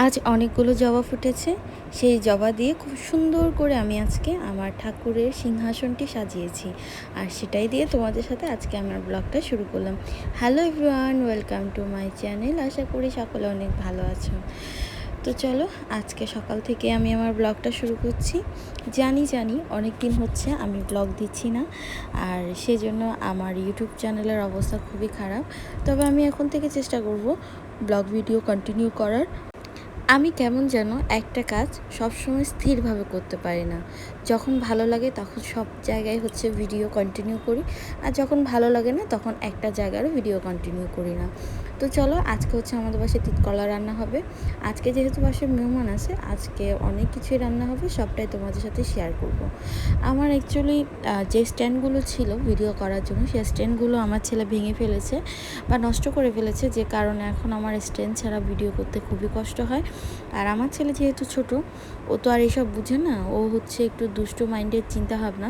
আজ অনেকগুলো জবা ফুটেছে। সেই জবা দিয়ে খুব সুন্দর করে আমি আজকে আমার ঠাকুরের সিংহাসনটি সাজিয়েছি, আর সেটাই দিয়ে তোমাদের সাথে আজকে আমার ব্লগটা শুরু করলাম। Hello everyone, welcome to my channel. আশা করি সকলে অনেক ভালো আছো। তো চলো, আজকে সকাল থেকে আমি আমার ব্লগটা শুরু করছি। জানি অনেক দিন হচ্ছে আমি ব্লগ দিচ্ছি না, আর সেজন্য আমার ইউটিউব চ্যানেলের অবস্থা খুবই খারাপ। তবে আমি এখন থেকে চেষ্টা করব ব্লগ ভিডিও কন্টিনিউ করার। আমি কেমন যেন একটা কাজ সবসময় স্থিরভাবে করতে পারি না। যখন ভালো লাগে তখন সব জায়গায় ভিডিও কন্টিনিউ করি, আর যখন ভালো লাগে না তখন একটা জায়গারও ভিডিও কন্টিনিউ করি না। তো চলো, আজকে আমাদের বাসায় তিতকলা রান্না হবে। আজকে যেহেতু বাসায় মেহমান আছে, আজকে অনেক কিছুই রান্না হবে, সবটাই তোমাদের সাথে শেয়ার করব। আমার অ্যাকচুয়ালি যে স্ট্যান্ডগুলো ছিল ভিডিও করার জন্য, সেই স্ট্যান্ডগুলো আমার ছেলে ভেঙে ফেলেছে বা নষ্ট করে ফেলেছে, যে কারণে এখন আমার স্ট্যান্ড ছাড়া ভিডিও করতে খুবই কষ্ট হয়। আর আমার ছেলে যেহেতু ছোট, ও তো আর এসব বুঝে না। ও একটু দুষ্টু মাইন্ডের চিন্তা ভাবনা,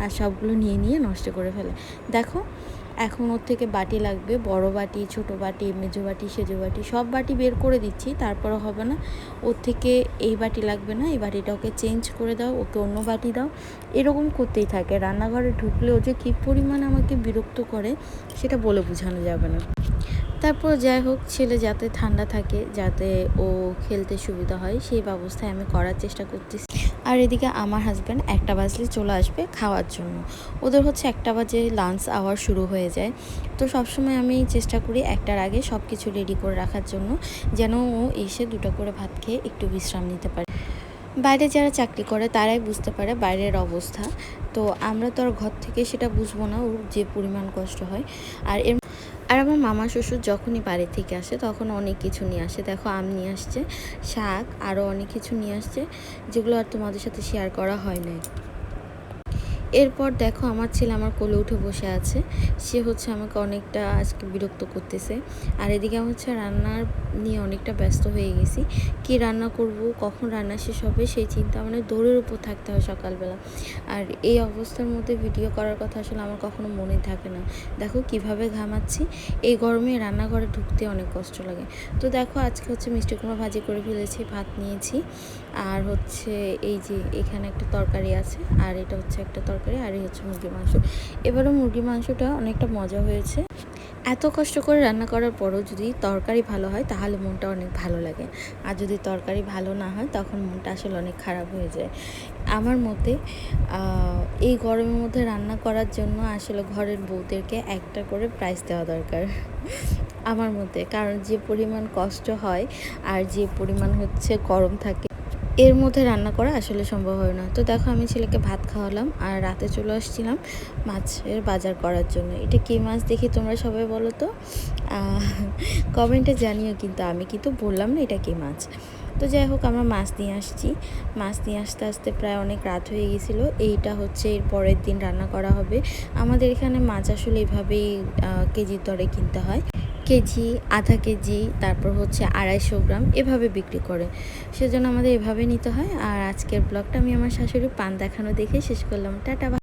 আর সবগুলো নিয়ে নষ্ট করে ফেলে। দেখো, এখন ওর থেকে বাটি লাগবে, বড় বাটি, ছোট বাটি, মেজো বাটি, সেজো বাটি, সব বাটি বের করে দিচ্ছি, তারপরও হবে না। ওর থেকে এই বাটি লাগবে না, এই বাটিটা ওকে চেঞ্জ করে দাও, ওকে অন্য বাটি দাও, এরকম করতেই থাকে। রান্নাঘরে ঢুকলে ও যে কী পরিমাণ আমাকে বিরক্ত করে সেটা বলে বোঝানো যাবে না। তারপর যাই হোক, ছেলে যাতে ঠান্ডা থাকে, যাতে ও খেলতে সুবিধা হয়, সেই ব্যবস্থায় আমি করার চেষ্টা করতেছি। আর এদিকে আমার হাজব্যান্ড 1টা বাজলে চলে আসবে খাওয়ার জন্য। ওদের 1টা বাজে লাঞ্চ আওয়ার শুরু হয়ে যায়। তো সবসময় আমি চেষ্টা করি 1টার আগে সব কিছু রেডি করে রাখার জন্য, যেন ও এসে 2টা করে ভাত খেয়ে একটু বিশ্রাম নিতে পারে। বাইরে যারা চাকরি করে তারাই বুঝতে পারে বাইরের অবস্থা। তো আমরা তো আর ঘর থেকে সেটা বুঝবো না, ওর যে পরিমাণ কষ্ট হয়। আর আমার মামা শ্বশুর যখনই বাড়ি থেকে আসে তখন অনেক কিছু নিয়ে আসে। দেখো, আম নিয়ে আসছে, শাক, আরও অনেক কিছু নিয়ে আসছে, যেগুলো আর তোমাদের সাথে শেয়ার করা হয় নাই। এরপর দেখো, আমার ছেলে আমার কোলে উঠে বসে আছে। সে আমাকে অনেকটা আজকে বিরক্ত করতেছে। আর এদিকে আমি রান্নার নিয়ে অনেকটা ব্যস্ত হয়ে গেছি। কি রান্না করব, কখন রান্না শেষ হবে, সেই চিন্তা দৌড়ের উপর থাকতে হয় সকালবেলা। আর এই অবস্থার মধ্যে ভিডিও করার কথা আসলে আমার কখনো মনে থাকে না। দেখো কিভাবে ঘামাচ্ছি, এই গরমে রান্নাঘরে ঢুকতে অনেক কষ্ট লাগে। তো দেখো, আজকে মিষ্টি কুমড়া ভাজি করে ফেলেছি, ভাত নিয়েছি, আর এই যে এখানে একটা তরকারি আছে, আর এটা একটা তরকারি, আর এই মুরগির মাংস। এবারও মুরগির মাংসটা অনেকটা মজা হয়েছে। এত কষ্ট করে রান্না করার পরও যদি তরকারি ভালো হয় তাহলে মনটা অনেক ভালো লাগে, আর যদি তরকারি ভালো না হয় তখন মনটা আসলে অনেক খারাপ হয়ে যায়। আমার মতে এই গরমের মধ্যে রান্না করার জন্য আসলে ঘরের বউদেরকে একটা করে প্রাইজ দেওয়া দরকার আমার মতে। কারণ যে পরিমাণ কষ্ট হয় আর যে পরিমাণ গরম থাকে, এর মধ্যে রান্না করা আসলে সম্ভব হয় না। তো দেখো, আমি ছেলেকে ভাত খাওয়ালাম, আর রাতে চলে আসছিলাম মাছের বাজার করার জন্য। এটা কী মাছ দেখি তোমরা সবাই বলো তো, কমেন্টে জানিও। কিন্তু আমি বললাম না এটা কী মাছ। তো যাই হোক, আমরা মাছ নিয়ে আসছি। মাছ নিয়ে আসতে আসতে প্রায় অনেক রাত হয়ে গেছিলো। এইটা এর পরের দিন রান্না করা হবে। আমাদের এখানে মাছ আসলে এভাবেই কেজির দরে কিনতে হয়। কেজি, আধা কেজি, তারপর 250 গ্রাম এভাবে বিক্রি করে, সেজন্য আমাদের এভাবে নিতে হয়। আর আজকের ব্লগটা আমি আমার শাশুড়ি পান দেখানো দেখে শেষ করলাম। টাটা।